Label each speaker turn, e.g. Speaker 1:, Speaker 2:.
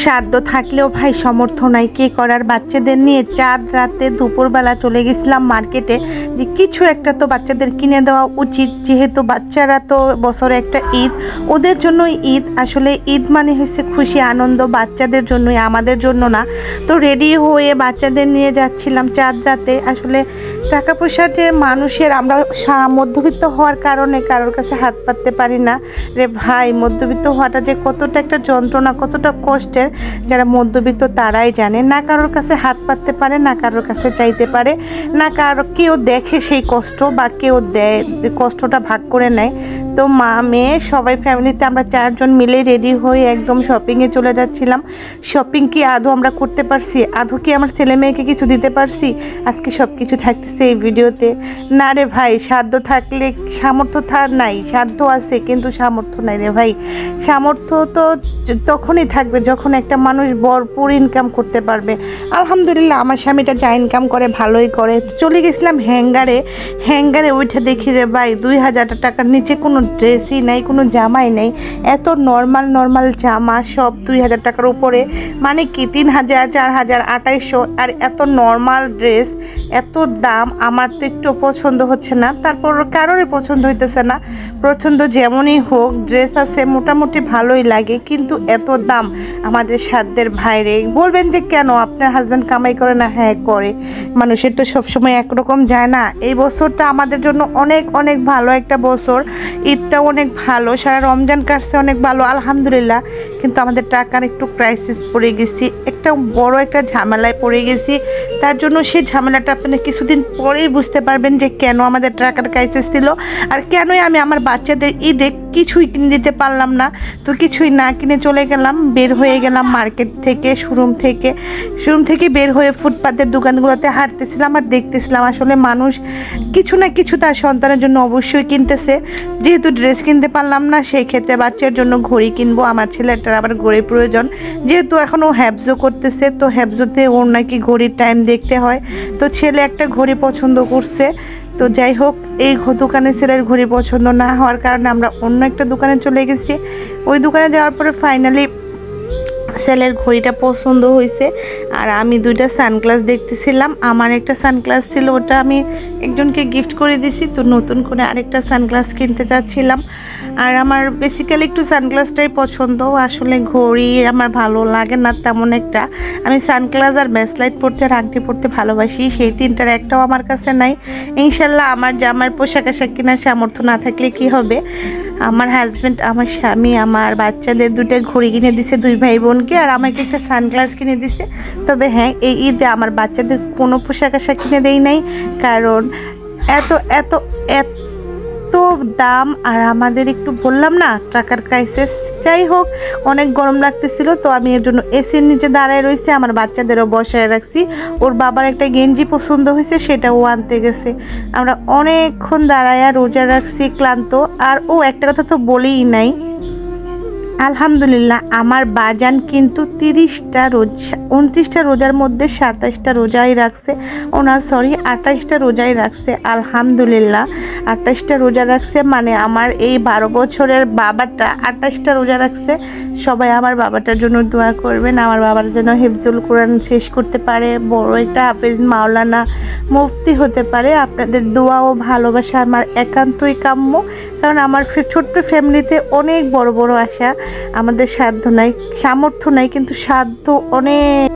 Speaker 1: সাধ্য থাকলেও ভাই সামর্থ্য নাই, কে করার। বাচ্চাদের নিয়ে চাঁদ রাতে দুপুরবেলা চলে গেছিলাম মার্কেটে, যে কিছু একটা তো বাচ্চাদের কিনে দেওয়া উচিত, যেহেতু বাচ্চারা তো বছরে একটা ঈদ, ওদের জন্যই ঈদ। আসলে ঈদ মানে হচ্ছে খুশি আনন্দ, বাচ্চাদের জন্যই, আমাদের জন্য না। তো রেডি হয়ে বাচ্চাদের নিয়ে যাচ্ছিলাম চাঁদ রাতে। আসলে টাকা পয়সার যে মানুষের, আমরা মধ্যবিত্ত হওয়ার কারণে কারোর কাছে হাত পাততে পারি না রে ভাই। মধ্যবিত্ত হওয়াটা যে কতটা একটা যন্ত্রণা, কতটা কষ্টের, যারা মধ্যবিত্ত তারাই জানে। না কারোর কাছে হাত পাততে পারে, না কারোর কাছে চাইতে পারে, না কারো কেউ দেখে সেই কষ্ট, বা কেউ দেয় কষ্টটা ভাগ করে নেয়। তো মা মেয়ে সবাই ফ্যামিলিতে আমরা 4 জন মিলে রেডি হয়ে একদম শপিংয়ে চলে যাচ্ছিলাম। শপিং কি আদৌ আমরা করতে পারছি? আদৌ কি আমার ছেলে মেয়েকে কিছু দিতে পারছি? আজকে সব কিছু থাকতেছে এই ভিডিওতে। না রে ভাই, সাধ্য থাকলে সামর্থ্য নাই, সাধ্য আছে কিন্তু সামর্থ্য নাই রে ভাই। সামর্থ্য তো তখনই থাকবে যখন একটা মানুষ ভরপুর ইনকাম করতে পারবে। আলহামদুলিল্লাহ আমার স্বামীটা যা ইনকাম করে ভালোই করে। চলে গেছিলাম হ্যাঙ্গারে উঠে দেখি রে ভাই 2000 টাকার নিচে কোনো ড্রেসই নাই, কোনো জামাই নেই। এত নর্মাল জামা সব 2000 টাকার উপরে, মানে কি 3000, 4000, 2800, আর এত নর্মাল ড্রেস, এত দাম। আমার তো একটু পছন্দ হচ্ছে না, তারপর কারোরই পছন্দ হইতেছে না। পছন্দ যেমনই হোক, ড্রেস আছে মোটামুটি ভালোই লাগে, কিন্তু এত দাম আমাদের সাধ্যের বাইরে। বলবেন যে কেন, আপনার হাজব্যান্ড কামাই করে না? হ্যাঁ করে, মানুষের তো সবসময় একরকম যায় না। এই বছরটা আমাদের জন্য অনেক ভালো একটা বছর। ঈদটা অনেক ভালো, সারা রমজান কাটছে অনেক ভালো আলহামদুলিল্লাহ। কিন্তু আমাদের টাকার একটু ক্রাইসিস পড়ে গেছি, একটা বড় একটা ঝামেলায় পড়ে গেছি। তার জন্য সেই ঝামেলাটা আপনারা কিছুদিন পরেই বুঝতে পারবেন যে কেন আমাদের টাকার ক্রাইসিস ছিল, আর কেনই আমি আমার বাচ্চাদের ঈদে কিছুই কিনে দিতে পারলাম না। তো কিছুই না কিনে চলে গেলাম, বের হয়ে গেলাম মার্কেট থেকে, শোরুম থেকে বের হয়ে ফুটপাতের দোকানগুলোতে হাঁটতেছিলাম আর দেখতেছিলাম আসলে মানুষ কিছু না কিছু তার সন্তানের জন্য অবশ্যই কিনতেছে। যেহেতু ড্রেস কিনতে পারলাম না, সেই ক্ষেত্রে বাচ্চার জন্য ঘড়ি কিনবো। আমার ছেলেটার আবার ঘড়ি প্রয়োজন, যেহেতু এখনও হ্যাবজো করতেছে, তো হ্যাবজোতে ওর নাকি ঘড়ির টাইম দেখতে হয়। তো ছেলে একটা ঘড়ি পছন্দ করছে। তো যাই হোক, এই দোকানে ছেলের ঘড়ি পছন্দ না হওয়ার কারণে আমরা অন্য একটা দোকানে চলে গেছি। ওই দোকানে যাওয়ার পরে ফাইনালি ছেলের ঘড়িটা পছন্দ হয়েছে। আর আমি 2টা সানগ্লাস দেখতেছিলাম। আমার একটা সানগ্লাস ছিল, ওটা আমি একজনকে গিফট করে দিছি। তো নতুন করে আরেকটা সানগ্লাস কিনতে চাচ্ছিলাম। আর আমার বেসিক্যালি একটু সানগ্লাসটাই পছন্দ, আসলে ঘড়ি আমার ভালো লাগে না তেমন একটা। আমি সানগ্লাস আর ব্রেসলেট পরতে আর আংটি পরতে ভালোবাসি, সেই 3টার একটাও আমার কাছে নাই। ইনশাল্লাহ আমার জামার পোশাক আশাক কেনার সামর্থ্য না থাকলে কি হবে, আমার হাজব্যান্ড, আমার স্বামী, আমার বাচ্চাদের 2টা ঘড়ি কিনে দিছে 2 ভাই বোনকে, আর আমাকে একটা সানগ্লাস কিনে দিছে। তবে হ্যাঁ, এই ঈদে আমার বাচ্চাদের কোনো পোশাক আশাক কিনে দেই নাই, কারণ এত এত এত দাম। আর আমাদের একটু বললাম না টাকার ক্রাইসিস। যাই হোক, অনেক গরম লাগতেছিল, তো আমি এর জন্য এসির নিচে দাঁড়ায় রয়েছি। আমার বাচ্চাদেরও বসায় রাখছি। ওর বাবার একটা গেঞ্জি পছন্দ হয়েছে, সেটা ও আনতে গেছে। আমরা অনেকক্ষণ দাঁড়ায় রোজা রাখছি, ক্লান্ত। আর ও একটা কথা তো বলেই নাই, আলহামদুলিল্লাহ আমার বাজান কিন্তু 29টা রোজার মধ্যে 27টা রোজাই রাখছে। সরি 28টা রোজাই রাখছে। আলহামদুলিল্লাহ 28টা রোজা রাখছে, মানে আমার এই 12 বছরের বাবাটা 28টা রোজা রাখছে। সবাই আমার বাবাটার জন্য দোয়া করবেন, আমার বাবার জন্য হিফজুল কোরআন শেষ করতে পারে, বড় একটা হাফেজ মাওলানা মুফতি হতে পারে। আপনাদের দোয়া ও ভালোবাসা আমার একান্তই কাম্য, কারণ আমার ছোট্ট ফ্যামিলিতে অনেক বড় আশা। আমাদের সাধ্য নাই, সামর্থ্য নাই, কিন্তু সাধ্য অনেক।